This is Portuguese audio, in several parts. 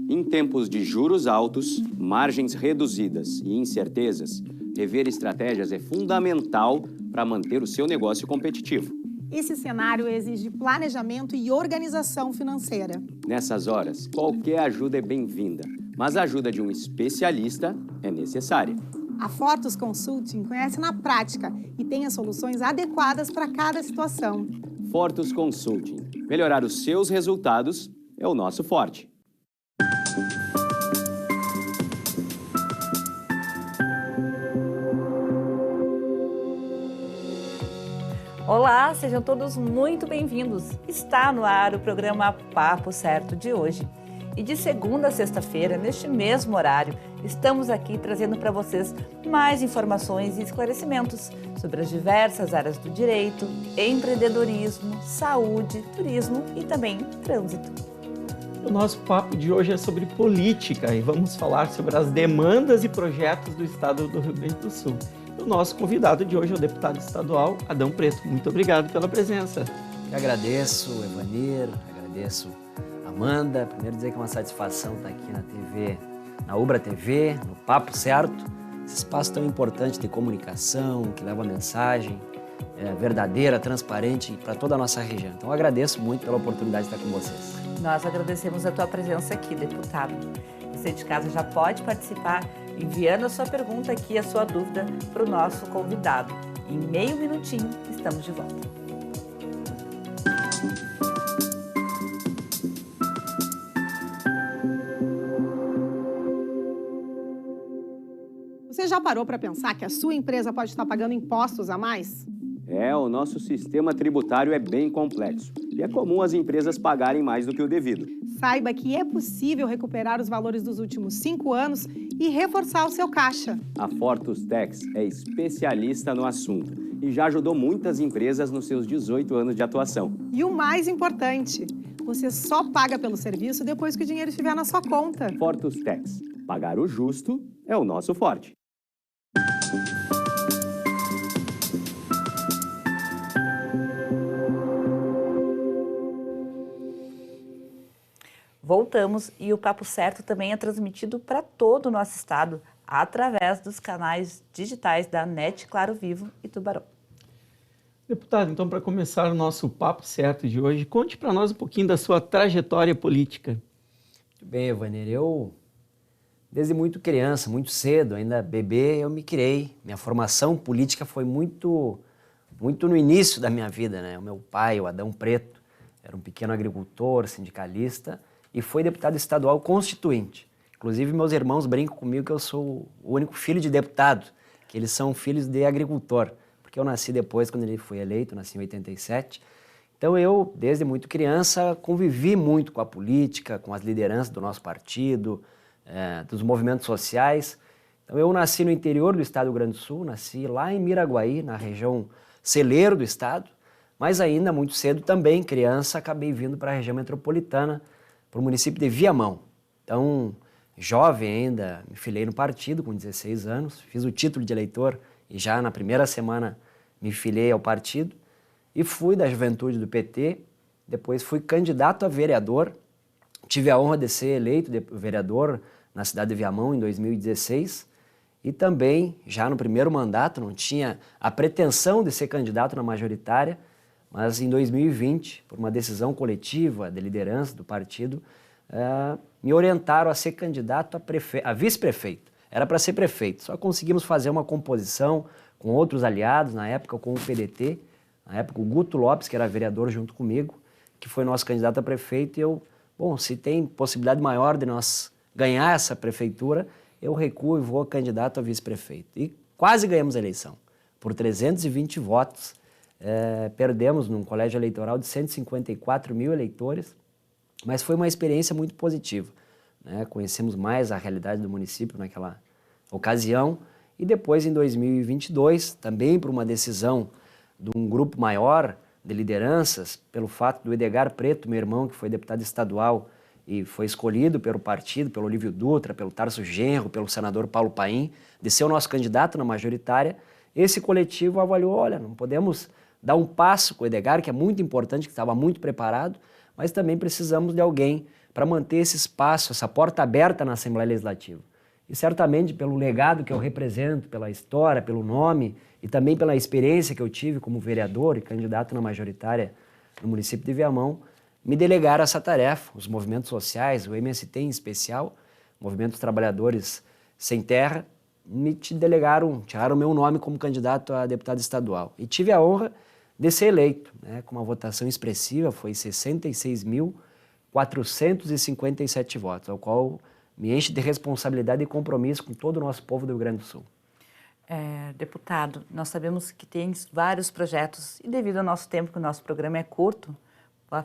Em tempos de juros altos, margens reduzidas e incertezas, rever estratégias é fundamental para manter o seu negócio competitivo. Esse cenário exige planejamento e organização financeira. Nessas horas, qualquer ajuda é bem-vinda, mas a ajuda de um especialista é necessária. A Fortus Consulting conhece na prática e tem as soluções adequadas para cada situação. Fortus Consulting. Melhorar os seus resultados é o nosso forte. Olá, sejam todos muito bem-vindos. Está no ar o programa Papo Certo de hoje. E de segunda a sexta-feira, neste mesmo horário, estamos aqui trazendo para vocês mais informações e esclarecimentos sobre as diversas áreas do direito, empreendedorismo, saúde, turismo e também trânsito. O nosso papo de hoje é sobre política e vamos falar sobre as demandas e projetos do estado do Rio Grande do Sul. O nosso convidado de hoje é o deputado estadual Adão Preto. Muito obrigado pela presença. Eu agradeço, Evanir, agradeço, Amanda. Primeiro dizer que é uma satisfação estar aqui na TV, na Ubra TV, no Papo Certo. Esse espaço tão importante de comunicação, que leva a mensagem verdadeira, transparente para toda a nossa região. Então eu agradeço muito pela oportunidade de estar com vocês. Nós agradecemos a tua presença aqui, deputado. Você de casa já pode participar enviando a sua pergunta aqui, a sua dúvida para o nosso convidado. Em meio minutinho, estamos de volta. Você já parou para pensar que a sua empresa pode estar pagando impostos a mais? O nosso sistema tributário é bem complexo e é comum as empresas pagarem mais do que o devido. Saiba que é possível recuperar os valores dos últimos 5 anos e reforçar o seu caixa. A Fortus Tax é especialista no assunto e já ajudou muitas empresas nos seus 18 anos de atuação. E o mais importante, você só paga pelo serviço depois que o dinheiro estiver na sua conta. Fortus Tax. Pagar o justo é o nosso forte. Voltamos e o Papo Certo também é transmitido para todo o nosso estado através dos canais digitais da NET Claro Vivo e Tubarão. Deputado, então para começar o nosso Papo Certo de hoje, conte para nós um pouquinho da sua trajetória política. Muito bem, Evanir, eu desde muito criança, muito cedo, ainda bebê, eu me criei. Minha formação política foi muito no início da minha vida, né? O meu pai, o Adão Preto, era um pequeno agricultor, sindicalista, e foi deputado estadual constituinte. Inclusive, meus irmãos brincam comigo que eu sou o único filho de deputado, que eles são filhos de agricultor, porque eu nasci depois, quando ele foi eleito, nasci em 87. Então, eu, desde muito criança, convivi muito com a política, com as lideranças do nosso partido, dos movimentos sociais. Então, eu nasci no interior do estado do Rio Grande do Sul, nasci lá em Miraguaí, na região celeiro do estado, mas ainda muito cedo também, criança, acabei vindo para a região metropolitana, para o município de Viamão. Então, jovem ainda, me filiei no partido com 16 anos, fiz o título de eleitor e já na primeira semana me filiei ao partido e fui da juventude do PT, depois fui candidato a vereador, tive a honra de ser eleito vereador na cidade de Viamão em 2016 e também, já no primeiro mandato, não tinha a pretensão de ser candidato na majoritária, mas em 2020, por uma decisão coletiva de liderança do partido, me orientaram a ser candidato a vice-prefeito. Era para ser prefeito, só conseguimos fazer uma composição com outros aliados, na época com o PDT, na época o Guto Lopes, que era vereador junto comigo, que foi nosso candidato a prefeito, e se tem possibilidade maior de nós ganhar essa prefeitura, eu recuo e vou candidato a vice-prefeito. E quase ganhamos a eleição, por 320 votos, perdemos num colégio eleitoral de 154 mil eleitores, mas foi uma experiência muito positiva, né? Conhecemos mais a realidade do município naquela ocasião e depois, em 2022, também por uma decisão de um grupo maior de lideranças, pelo fato do Edgar Preto, meu irmão, que foi deputado estadual e foi escolhido pelo partido, pelo Olívio Dutra, pelo Tarso Genro, pelo senador Paulo Paim, de ser o nosso candidato na majoritária, esse coletivo avaliou, olha, não podemos dar um passo com o Edgar, que é muito importante, que estava muito preparado, mas também precisamos de alguém para manter esse espaço, essa porta aberta na Assembleia Legislativa. E certamente pelo legado que eu represento, pela história, pelo nome e também pela experiência que eu tive como vereador e candidato na majoritária no município de Viamão, me delegaram essa tarefa. Os movimentos sociais, o MST em especial, Movimento dos Trabalhadores Sem Terra, me delegaram, tiraram o meu nome como candidato a deputado estadual. E tive a honra de ser eleito, né, com uma votação expressiva, foi 66.457 votos, ao qual me enche de responsabilidade e compromisso com todo o nosso povo do Rio Grande do Sul. Deputado, nós sabemos que tem vários projetos e devido ao nosso tempo, que o nosso programa é curto,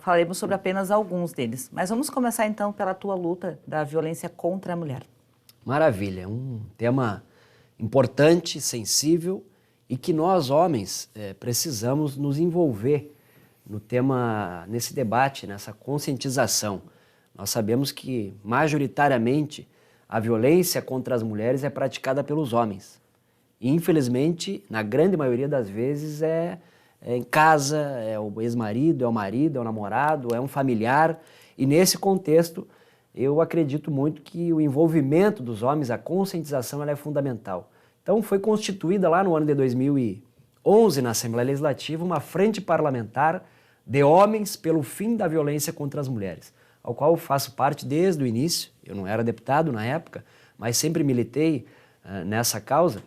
falaremos sobre apenas alguns deles. Mas vamos começar então pela tua luta da violência contra a mulher. Maravilha, é um tema importante, sensível e que nós, homens, precisamos nos envolver no tema, nesse debate, nessa conscientização. Nós sabemos que, majoritariamente, a violência contra as mulheres é praticada pelos homens. E, infelizmente, na grande maioria das vezes, é em casa, é o ex-marido, é o namorado, é um familiar. E, nesse contexto, eu acredito muito que o envolvimento dos homens, a conscientização, ela é fundamental. Então, foi constituída lá no ano de 2011, na Assembleia Legislativa, uma frente parlamentar de homens pelo fim da violência contra as mulheres, ao qual eu faço parte desde o início. Eu não era deputado na época, mas sempre militei nessa causa.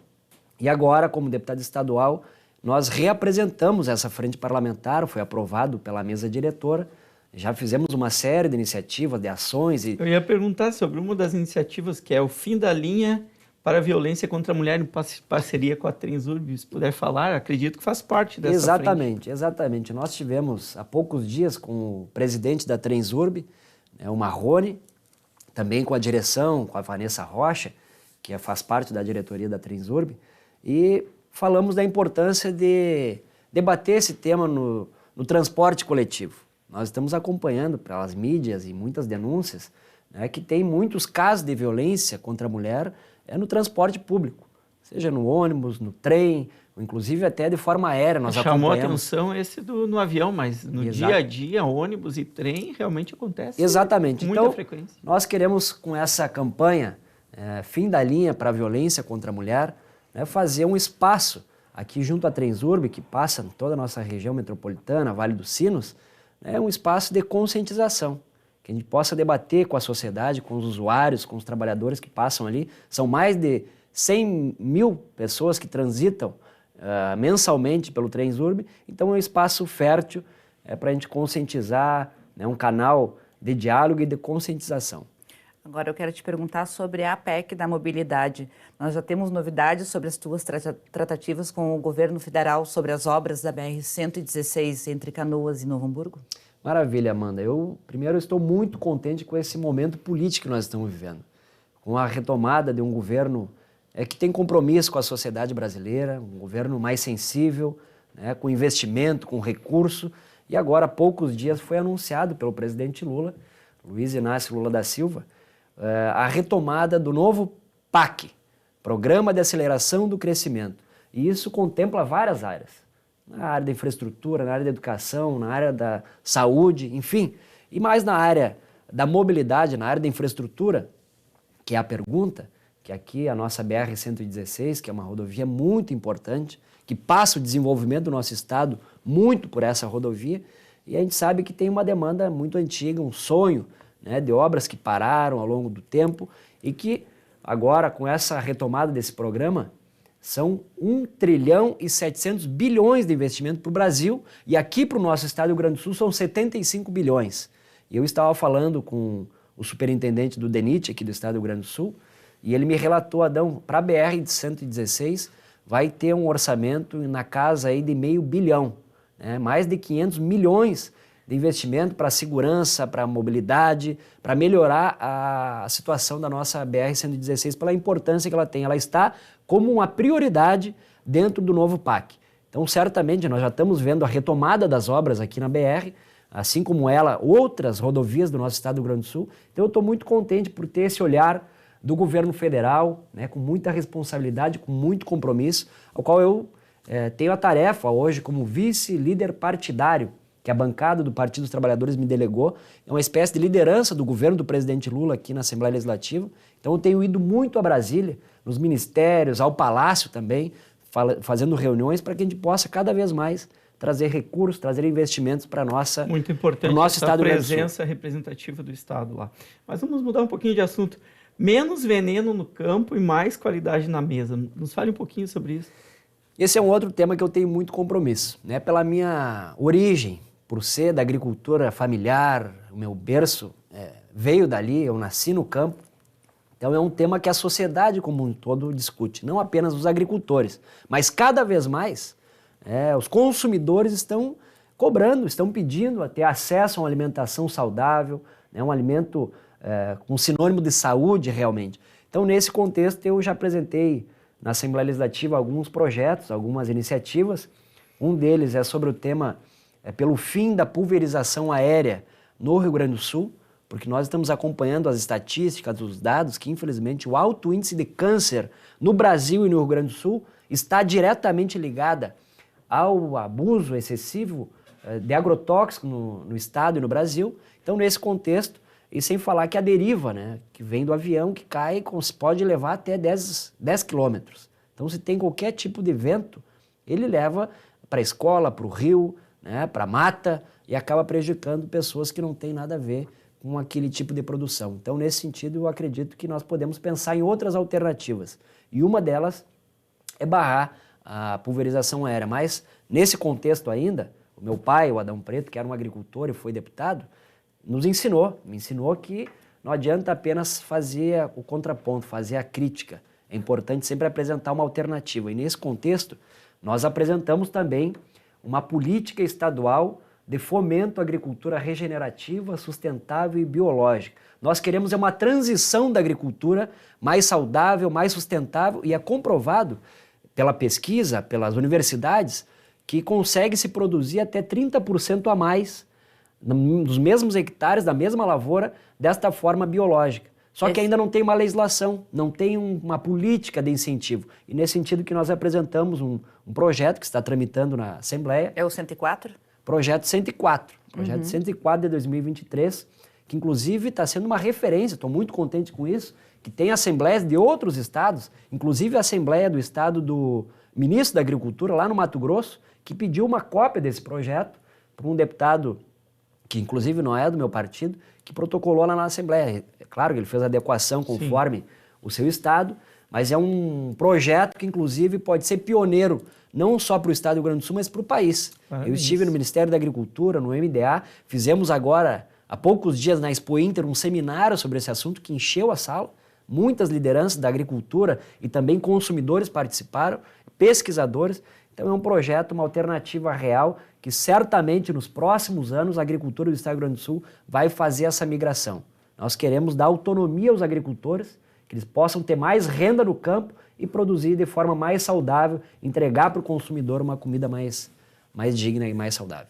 E agora, como deputado estadual, nós reapresentamos essa frente parlamentar, foi aprovado pela mesa diretora. Já fizemos uma série de iniciativas, de ações. Eu ia perguntar sobre uma das iniciativas, que é o fim da linha para a violência contra a mulher em parceria com a Transurb. Se puder falar, acredito que faz parte dessa frente. Exatamente. Nós tivemos há poucos dias com o presidente da Transurb, o Marrone, também com a direção, com a Vanessa Rocha, que faz parte da diretoria da Transurb, e falamos da importância de debater esse tema no transporte coletivo. Nós estamos acompanhando pelas mídias e muitas denúncias, né, que tem muitos casos de violência contra a mulher no transporte público, seja no ônibus, no trem, ou inclusive até de forma aérea. Nós chamou acompanhamos. a atenção esse no avião, mas no dia a dia, ônibus e trem realmente acontece. Exatamente. Com muita frequência. Nós queremos, com essa campanha, fim da linha para a violência contra a mulher, né, fazer um espaço aqui junto à Transurb, que passa em toda a nossa região metropolitana, Vale dos Sinos, um espaço de conscientização, que a gente possa debater com a sociedade, com os usuários, com os trabalhadores que passam ali. São mais de 100 mil pessoas que transitam mensalmente pelo Transurb, então é um espaço fértil para a gente conscientizar, um canal de diálogo e de conscientização. Agora eu quero te perguntar sobre a PEC da mobilidade. Nós já temos novidades sobre as tuas tratativas com o governo federal sobre as obras da BR-116 entre Canoas e Novo Hamburgo? Maravilha, Amanda. Primeiro, estou muito contente com esse momento político que nós estamos vivendo, com a retomada de um governo que tem compromisso com a sociedade brasileira, um governo mais sensível, com investimento, com recurso. E agora, há poucos dias, foi anunciado pelo presidente Lula, Luiz Inácio Lula da Silva, a retomada do novo PAC, Programa de Aceleração do Crescimento. E isso contempla várias áreas, na área da infraestrutura, na área da educação, na área da saúde, enfim. E mais na área da mobilidade, na área da infraestrutura, que é a pergunta, que aqui a nossa BR-116, que é uma rodovia muito importante, que passa o desenvolvimento do nosso estado muito por essa rodovia, e a gente sabe que tem uma demanda muito antiga, um sonho, de obras que pararam ao longo do tempo e que agora, com essa retomada desse programa, são 1 trilhão e 700 bilhões de investimento para o Brasil e aqui para o nosso estado do Rio Grande do Sul são 75 bilhões. E eu estava falando com o superintendente do DENIT aqui do estado do Rio Grande do Sul e ele me relatou, Adão, para a BR-116 vai ter um orçamento na casa aí de $500 milhão, mais de 500 milhões de investimento para a segurança, para a mobilidade, para melhorar a situação da nossa BR-116 pela importância que ela tem. Ela está como uma prioridade dentro do novo PAC. Então, certamente, nós já estamos vendo a retomada das obras aqui na BR, assim como outras rodovias do nosso estado do Rio Grande do Sul. Então, eu estou muito contente por ter esse olhar do governo federal, com muita responsabilidade, com muito compromisso, ao qual eu tenho a tarefa hoje como vice-líder partidário que a bancada do Partido dos Trabalhadores me delegou. É uma espécie de liderança do governo do presidente Lula aqui na Assembleia Legislativa. Então eu tenho ido muito a Brasília, nos ministérios, ao Palácio também, fazendo reuniões para que a gente possa cada vez mais trazer recursos, trazer investimentos para nossa muito importante nosso essa estado presença representativa do Estado lá. Mas vamos mudar um pouquinho de assunto. Menos veneno no campo e mais qualidade na mesa. Nos fale um pouquinho sobre isso. Esse é um outro tema que eu tenho muito compromisso, né? Pela minha origem, por ser da agricultura familiar, o meu berço veio dali, eu nasci no campo. Então é um tema que a sociedade como um todo discute, não apenas os agricultores, mas cada vez mais os consumidores estão cobrando, estão pedindo a ter acesso a uma alimentação saudável, né? Um alimento com sinônimo de saúde realmente. Então nesse contexto eu já apresentei na Assembleia Legislativa alguns projetos, algumas iniciativas. Um deles é sobre o tema pelo fim da pulverização aérea no Rio Grande do Sul, porque nós estamos acompanhando as estatísticas, os dados, que infelizmente o alto índice de câncer no Brasil e no Rio Grande do Sul está diretamente ligada ao abuso excessivo de agrotóxico no estado e no Brasil. Então nesse contexto, e sem falar que a deriva, né, que vem do avião, que cai, pode levar até 10 quilômetros. Então, se tem qualquer tipo de vento, ele leva para a escola, para o rio, né, para a mata, e acaba prejudicando pessoas que não têm nada a ver com aquele tipo de produção. Então, nesse sentido, eu acredito que nós podemos pensar em outras alternativas. E uma delas é barrar a pulverização aérea. Mas, nesse contexto ainda, o meu pai, o Adão Preto, que era um agricultor e foi deputado, me ensinou que não adianta apenas fazer o contraponto, fazer a crítica. É importante sempre apresentar uma alternativa. E nesse contexto, nós apresentamos também uma política estadual de fomento à agricultura regenerativa, sustentável e biológica. Nós queremos uma transição da agricultura mais saudável, mais sustentável, e é comprovado pela pesquisa, pelas universidades, que consegue se produzir até 30% a mais nos mesmos hectares, da mesma lavoura, desta forma biológica. Só que ainda não tem uma legislação, não tem uma política de incentivo. E nesse sentido que nós apresentamos um projeto que está tramitando na Assembleia. É o 104? Projeto 104. Projeto 104 de 2023, que inclusive está sendo uma referência, estou muito contente com isso, que tem assembleias de outros estados, inclusive a Assembleia do Estado do Ministro da Agricultura, lá no Mato Grosso, que pediu uma cópia desse projeto para um deputado que inclusive não é do meu partido, que protocolou lá na Assembleia. É claro que ele fez a adequação conforme o seu estado, mas é um projeto que inclusive pode ser pioneiro, não só para o estado do Rio Grande do Sul, mas para o país. Eu estive no Ministério da Agricultura, no MDA, fizemos agora, há poucos dias na Expo Inter, um seminário sobre esse assunto que encheu a sala, muitas lideranças da agricultura e também consumidores participaram, pesquisadores. Então é um projeto, uma alternativa real, que certamente nos próximos anos a agricultura do Estado do Rio Grande do Sul vai fazer essa migração. Nós queremos dar autonomia aos agricultores, que eles possam ter mais renda no campo e produzir de forma mais saudável, entregar para o consumidor uma comida mais digna e mais saudável.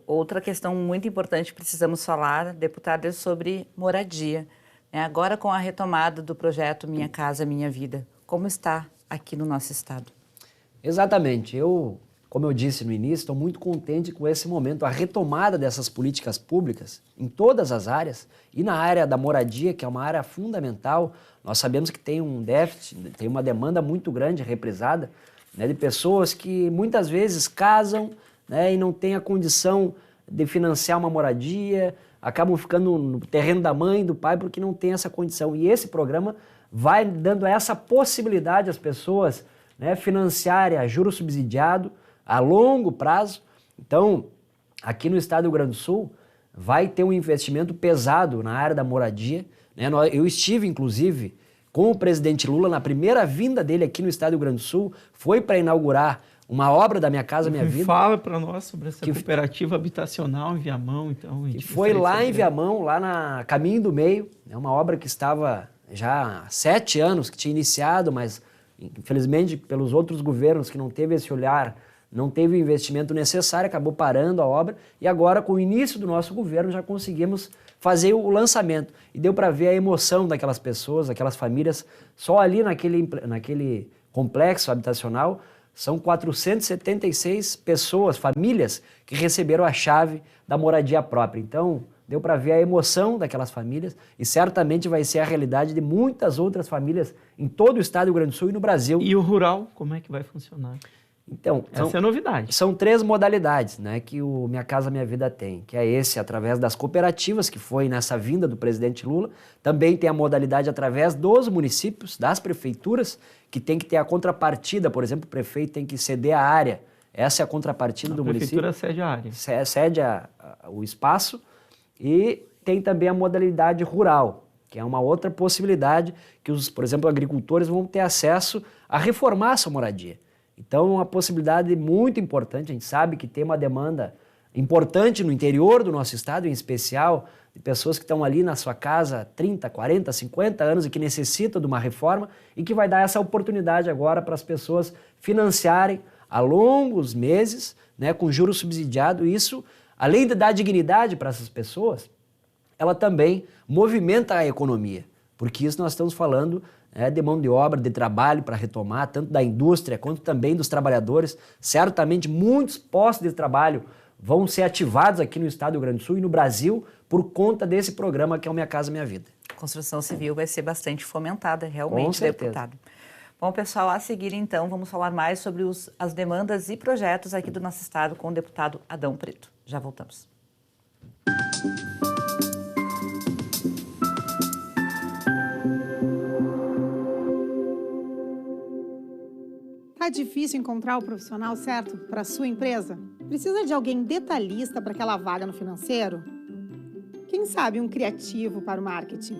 Outra questão muito importante que precisamos falar, deputado, é sobre moradia. Agora com a retomada do projeto Minha Casa Minha Vida, como está aqui no nosso estado? Exatamente. Como eu disse no início, estou muito contente com esse momento, a retomada dessas políticas públicas em todas as áreas e na área da moradia, que é uma área fundamental. Nós sabemos que tem um déficit, tem uma demanda muito grande represada, né, de pessoas que muitas vezes casam, né, e não têm a condição de financiar uma moradia, acabam ficando no terreno da mãe, do pai, porque não tem essa condição. E esse programa vai dando essa possibilidade às pessoas, né, financiarem a juros subsidiado, a longo prazo. Então, aqui no estado do Rio Grande do Sul, vai ter um investimento pesado na área da moradia, né? Eu estive, inclusive, com o presidente Lula na primeira vinda dele aqui no estado do Rio Grande do Sul, foi para inaugurar uma obra da Minha Casa Minha Vida. Fala para nós sobre essa cooperativa habitacional em Viamão, então. Que foi lá em Viamão, lá na Caminho do Meio, é uma obra que estava já há 7 anos, que tinha iniciado, mas infelizmente pelos outros governos que não teve esse olhar, não teve o investimento necessário, acabou parando a obra, e agora com o início do nosso governo já conseguimos fazer o lançamento. E deu para ver a emoção daquelas pessoas, daquelas famílias, só ali naquele complexo habitacional são 476 pessoas, famílias, que receberam a chave da moradia própria. Então, deu para ver a emoção daquelas famílias e certamente vai ser a realidade de muitas outras famílias em todo o estado do Rio Grande do Sul e no Brasil. E o rural, como é que vai funcionar? Então, essa é a novidade. São 3 modalidades, né, que o Minha Casa Minha Vida tem, que é esse através das cooperativas, que foi nessa vinda do presidente Lula. Também tem a modalidade através dos municípios, das prefeituras, que tem que ter a contrapartida, por exemplo, o prefeito tem que ceder a área. Essa é a contrapartida do município. A prefeitura cede a área. Cede o espaço. E tem também a modalidade rural, que é uma outra possibilidade que por exemplo, agricultores vão ter acesso a reformar a sua moradia. Então, é uma possibilidade muito importante. A gente sabe que tem uma demanda importante no interior do nosso estado, em especial, de pessoas que estão ali na sua casa há 30, 40, 50 anos e que necessitam de uma reforma e que vai dar essa oportunidade agora para as pessoas financiarem a longos meses, né, com juros subsidiados. Isso, além de dar dignidade para essas pessoas, ela também movimenta a economia, porque isso nós estamos falando de mão de obra, de trabalho para retomar, tanto da indústria quanto também dos trabalhadores. Certamente muitos postos de trabalho vão ser ativados aqui no estado do Rio Grande do Sul e no Brasil por conta desse programa que é o Minha Casa Minha Vida. A construção civil vai ser bastante fomentada, realmente, Com certeza. deputado. Bom, pessoal, a seguir, então, vamos falar mais sobre as demandas e projetos aqui do nosso estado com o deputado Adão Preto. Já voltamos. Tá difícil encontrar o profissional certo para a sua empresa? Precisa de alguém detalhista para aquela vaga no financeiro? Quem sabe um criativo para o marketing?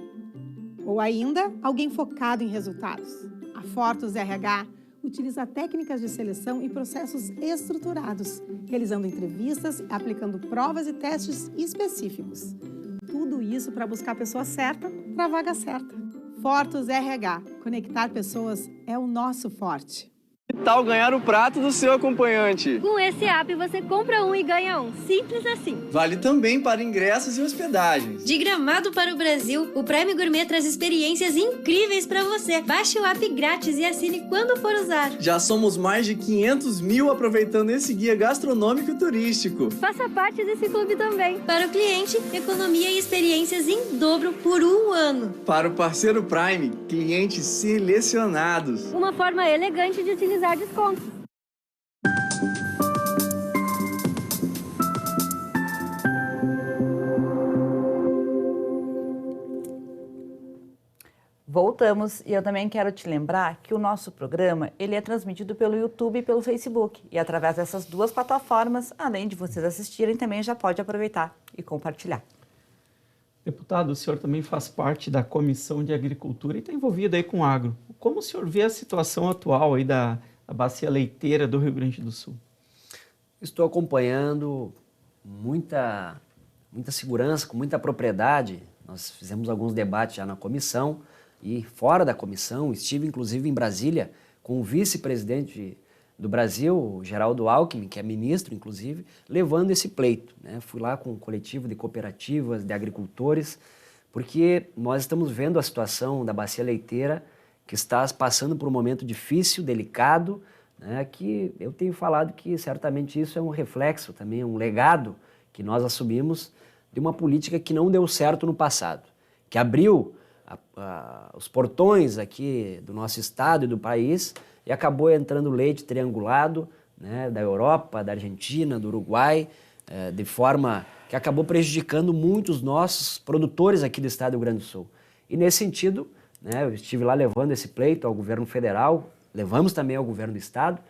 Ou ainda, alguém focado em resultados? A Fortus RH utiliza técnicas de seleção e processos estruturados, realizando entrevistas, aplicando provas e testes específicos. Tudo isso para buscar a pessoa certa para a vaga certa. Fortus RH. Conectar pessoas é o nosso forte. Que tal ganhar o prato do seu acompanhante? Com esse app você compra um e ganha um. Simples assim. Vale também para ingressos e hospedagens. De Gramado para o Brasil, o Prêmio Gourmet traz experiências incríveis para você. Baixe o app grátis e assine quando for usar. Já somos mais de 500 mil aproveitando esse guia gastronômico e turístico. Faça parte desse clube também. Para o cliente, economia e experiências em dobro por um ano. Para o parceiro Prime, clientes selecionados. Uma forma elegante de utilizar descontos. Voltamos e eu também quero te lembrar que o nosso programa ele é transmitido pelo YouTube e pelo Facebook. E através dessas 2 plataformas, além de vocês assistirem, também já pode aproveitar e compartilhar. Deputado, o senhor também faz parte da Comissão de Agricultura e está envolvido aí com agro. Como o senhor vê a situação atual aí da bacia leiteira do Rio Grande do Sul? Estou acompanhando muita segurança, com muita propriedade. Nós fizemos alguns debates já na comissão e fora da comissão. Estive inclusive em Brasília com o vice-presidente do Brasil, o Geraldo Alckmin, que é ministro inclusive, levando esse pleito, né? Fui lá com um coletivo de cooperativas, de agricultores, porque nós estamos vendo a situação da bacia leiteira que está passando por um momento difícil, delicado, né, que eu tenho falado que certamente isso é um reflexo também, um legado que nós assumimos de uma política que não deu certo no passado, que abriu os portões aqui do nosso estado e do país e acabou entrando leite triangulado, né, da Europa, da Argentina, do Uruguai, de forma que acabou prejudicando muitos nossos produtores aqui do estado do Rio Grande do Sul. E nesse sentido, né, eu estive lá levando esse pleito ao governo federal, levamos também ao governo do estado,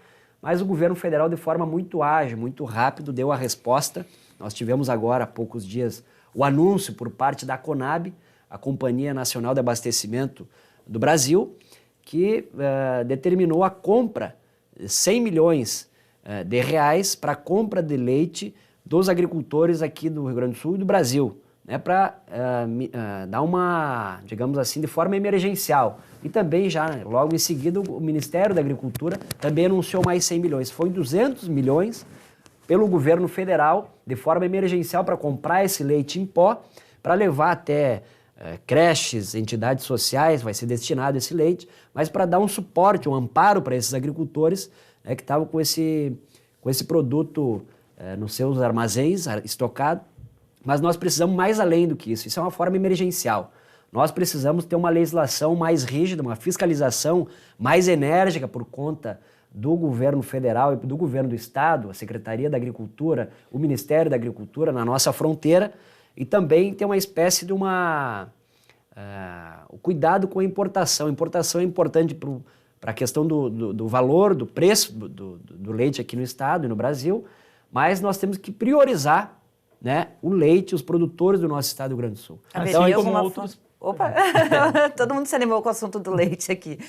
mas o governo federal, de forma muito ágil, muito rápido, deu a resposta. Nós tivemos agora, há poucos dias, o anúncio por parte da Conab, a Companhia Nacional de Abastecimento do Brasil, que determinou a compra de 100 milhões de reais para a compra de leite dos agricultores aqui do Rio Grande do Sul e do Brasil, né, para dar uma, digamos assim, de forma emergencial. E também já, logo em seguida, o Ministério da Agricultura também anunciou mais 100 milhões. Foi 200 milhões pelo governo federal, de forma emergencial, para comprar esse leite em pó, para levar até creches, entidades sociais, vai ser destinado esse leite, mas para dar um suporte, um amparo para esses agricultores que estavam com esse produto nos seus armazéns estocado, mas nós precisamos mais além do que isso. Isso é uma forma emergencial. Nós precisamos ter uma legislação mais rígida, uma fiscalização mais enérgica por conta do governo federal e do governo do estado, a Secretaria da Agricultura, o Ministério da Agricultura na nossa fronteira, e também ter uma espécie de o cuidado com a importação. A importação é importante para a questão do valor, do preço do leite aqui no estado e no Brasil, mas nós temos que priorizar, né, o leite, os produtores do nosso estado do Rio Grande do Sul. Haveria alguma Opa, todo mundo se animou com o assunto do leite aqui.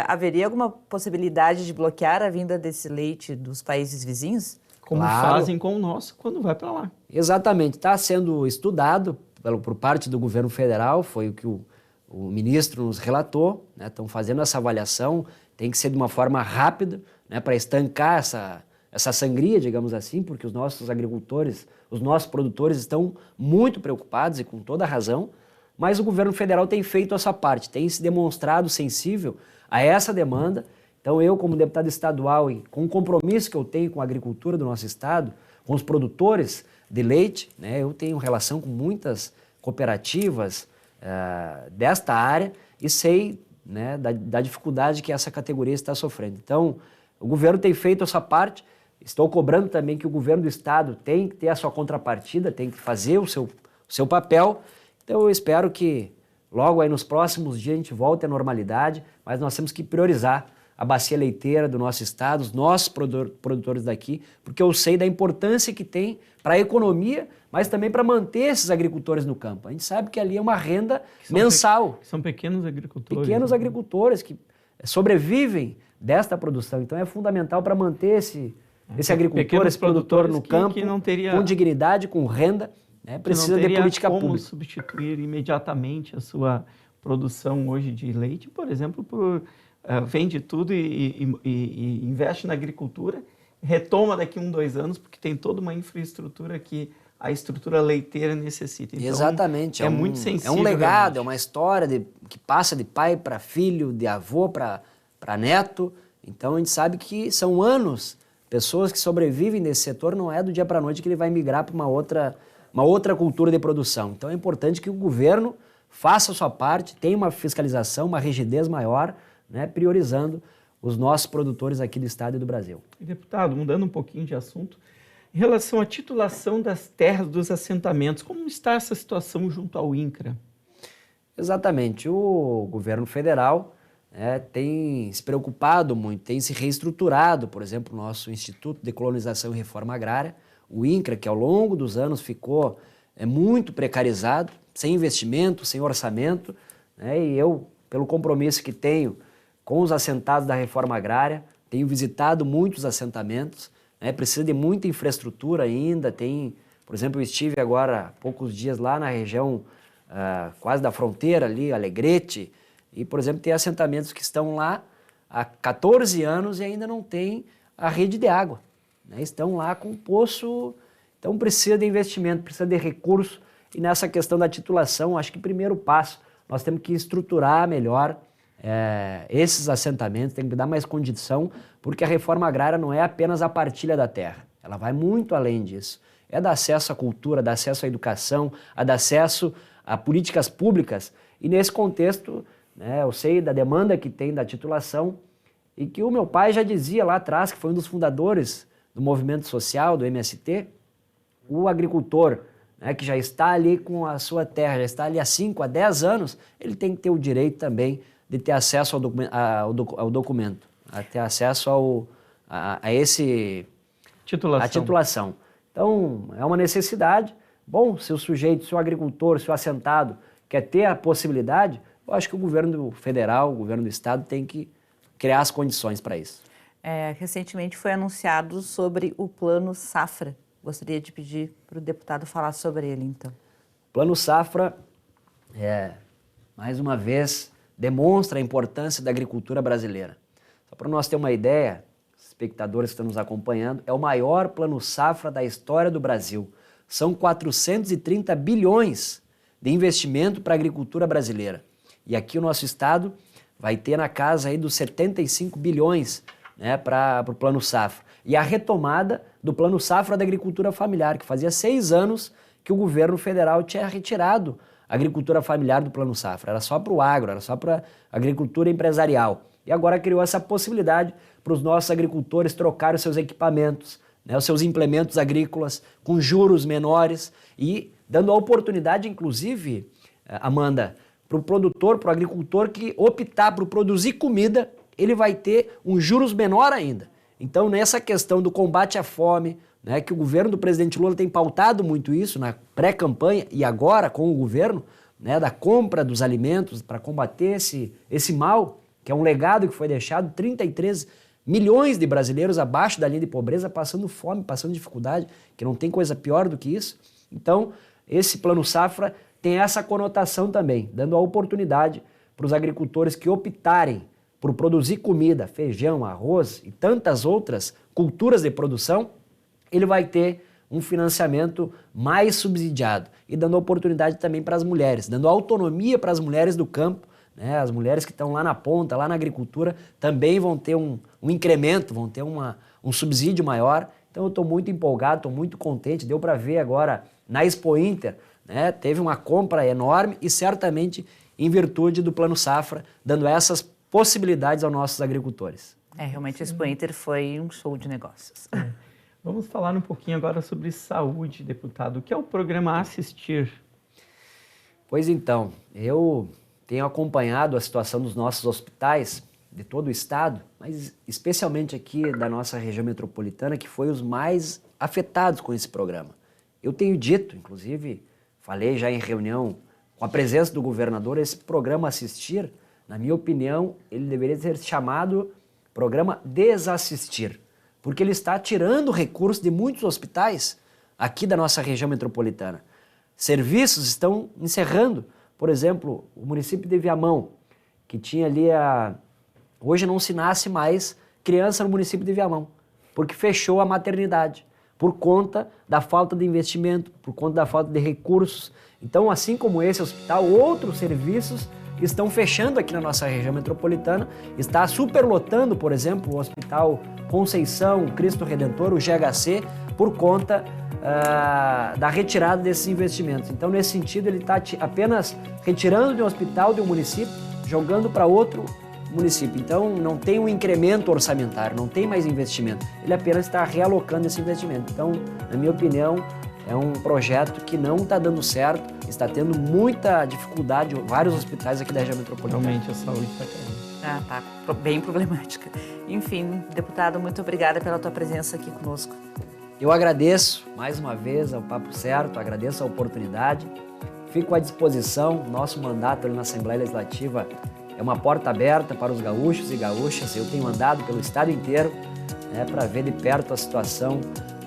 Haveria alguma possibilidade de bloquear a vinda desse leite dos países vizinhos? Como fazem com o nosso quando vai para lá. Exatamente, está sendo estudado por parte do governo federal, foi o que o ministro nos relatou, né? Estão fazendo essa avaliação, tem que ser de uma forma rápida, né, para estancar essa sangria, digamos assim, porque os nossos agricultores, os nossos produtores estão muito preocupados e com toda razão, mas o governo federal tem feito a sua parte, tem se demonstrado sensível a essa demanda. Então eu, como deputado estadual e com o compromisso que eu tenho com a agricultura do nosso estado, com os produtores de leite, né, eu tenho relação com muitas cooperativas desta área e sei, né, da dificuldade que essa categoria está sofrendo. Então o governo tem feito a sua parte, estou cobrando também que o governo do estado tem que ter a sua contrapartida, tem que fazer o seu papel. Então eu espero que logo aí nos próximos dias a gente volte à normalidade, mas nós temos que priorizar a bacia leiteira do nosso estado, os nossos produtores daqui, porque eu sei da importância que tem para a economia, mas também para manter esses agricultores no campo. A gente sabe que ali é uma renda mensal. São pequenos agricultores. Pequenos agricultores que sobrevivem desta produção. Então é fundamental para manter esse agricultor, esse produtor no campo, que não teria... com dignidade, com renda. Precisa de política pública. Como substituir imediatamente a sua produção hoje de leite, por exemplo, vende tudo e investe na agricultura, retoma daqui 2 anos, porque tem toda uma infraestrutura que a estrutura leiteira necessita. Então, exatamente. É muito sensível. É um legado, realmente. É uma história que passa de pai para filho, de avô para neto. Então a gente sabe que são anos, pessoas que sobrevivem nesse setor, não é do dia para a noite que ele vai migrar para uma outra cultura de produção. Então é importante que o governo faça a sua parte, tenha uma fiscalização, uma rigidez maior, né, priorizando os nossos produtores aqui do estado e do Brasil. Deputado, mudando um pouquinho de assunto, em relação à titulação das terras dos assentamentos, como está essa situação junto ao INCRA? Exatamente. O governo federal tem se preocupado muito, tem se reestruturado, por exemplo, o nosso Instituto de Colonização e Reforma Agrária, o INCRA, que ao longo dos anos ficou muito precarizado, sem investimento, sem orçamento, né? E eu, pelo compromisso que tenho com os assentados da reforma agrária, tenho visitado muitos assentamentos, né? Precisa de muita infraestrutura ainda, por exemplo, eu estive agora há poucos dias lá na região quase da fronteira ali, Alegrete, e, por exemplo, tem assentamentos que estão lá há 14 anos e ainda não tem a rede de água. Estão lá com poço, então precisa de investimento, precisa de recurso, e nessa questão da titulação, acho que primeiro passo, nós temos que estruturar melhor esses assentamentos, tem que dar mais condição, porque a reforma agrária não é apenas a partilha da terra, ela vai muito além disso, é dar acesso à cultura, dar acesso à educação, dar acesso a políticas públicas, e nesse contexto, eu sei da demanda que tem da titulação, e que o meu pai já dizia lá atrás, que foi um dos fundadores do movimento social, do MST, o agricultor, que já está ali com a sua terra, já está ali há 5 a 10 anos, ele tem que ter o direito também de ter acesso ao documento, a ter acesso a titulação. Então, é uma necessidade. Bom, se o sujeito, se o agricultor, se o assentado quer ter a possibilidade, eu acho que o governo federal, o governo do estado tem que criar as condições para isso. Recentemente foi anunciado sobre o Plano Safra. Gostaria de pedir para o deputado falar sobre ele, então. O Plano Safra, mais uma vez, demonstra a importância da agricultura brasileira. Só para nós ter uma ideia, espectadores que estão nos acompanhando, é o maior Plano Safra da história do Brasil. São 430 bilhões de investimento para a agricultura brasileira. E aqui o nosso estado vai ter na casa aí dos 75 bilhões né, para o Plano Safra. E a retomada do Plano Safra da agricultura familiar, que fazia 6 anos que o governo federal tinha retirado a agricultura familiar do Plano Safra. Era só para o agro, era só para a agricultura empresarial. E agora criou essa possibilidade para os nossos agricultores trocarem os seus equipamentos, né, os seus implementos agrícolas com juros menores e dando a oportunidade, inclusive, Amanda, para o produtor, para o agricultor que optar por produzir comida, ele vai ter um juros menor ainda. Então, nessa questão do combate à fome, né, que o governo do presidente Lula tem pautado muito isso na pré-campanha e agora com o governo, né, da compra dos alimentos para combater esse mal, que é um legado que foi deixado, 33 milhões de brasileiros abaixo da linha de pobreza, passando fome, passando dificuldade, que não tem coisa pior do que isso. Então, esse Plano Safra tem essa conotação também, dando a oportunidade para os agricultores que optarem por produzir comida, feijão, arroz e tantas outras culturas de produção, ele vai ter um financiamento mais subsidiado e dando oportunidade também para as mulheres, dando autonomia para as mulheres do campo, né? As mulheres que estão lá na ponta, lá na agricultura, também vão ter um incremento, vão ter um subsídio maior. Então eu estou muito empolgado, estou muito contente, deu para ver agora na Expo Inter, né? Teve uma compra enorme e certamente em virtude do Plano Safra, dando essas possibilidades aos nossos agricultores. Realmente a Expo Inter foi um show de negócios. Vamos falar um pouquinho agora sobre saúde, deputado. O que é o programa Assistir? Pois então, eu tenho acompanhado a situação dos nossos hospitais de todo o estado, mas especialmente aqui da nossa região metropolitana, que foi os mais afetados com esse programa. Eu tenho dito, inclusive, falei já em reunião com a presença do governador, esse programa Assistir, na minha opinião, ele deveria ser chamado Programa Desassistir, porque ele está tirando recursos de muitos hospitais aqui da nossa região metropolitana. Serviços estão encerrando. Por exemplo, o município de Viamão, que tinha ali hoje não se nasce mais criança no município de Viamão, porque fechou a maternidade, por conta da falta de investimento, por conta da falta de recursos. Então, assim como esse hospital, outros serviços estão fechando aqui na nossa região metropolitana, está superlotando, por exemplo, o Hospital Conceição, Cristo Redentor, o GHC, por conta da retirada desses investimentos. Então, nesse sentido, ele está apenas retirando de um hospital de um município, jogando para outro município. Então, não tem um incremento orçamentário, não tem mais investimento. Ele apenas está realocando esse investimento. Então, na minha opinião, é um projeto que não está dando certo, está tendo muita dificuldade, vários hospitais aqui da região metropolitana. Realmente a saúde está caindo. Tá bem problemática. Enfim, deputado, muito obrigada pela tua presença aqui conosco. Eu agradeço mais uma vez ao Papo Certo, agradeço a oportunidade, fico à disposição, nosso mandato ali na Assembleia Legislativa é uma porta aberta para os gaúchos e gaúchas, eu tenho andado pelo estado inteiro, né, para ver de perto a situação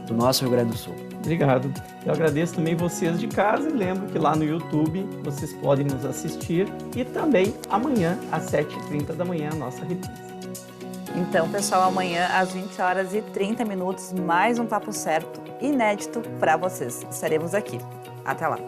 do nosso Rio Grande do Sul. Obrigado. Eu agradeço também vocês de casa e lembro que lá no YouTube vocês podem nos assistir e também amanhã às 7h30 da manhã a nossa reprise. Então, pessoal, amanhã às 20h30, mais um Papo Certo inédito para vocês. Estaremos aqui. Até lá.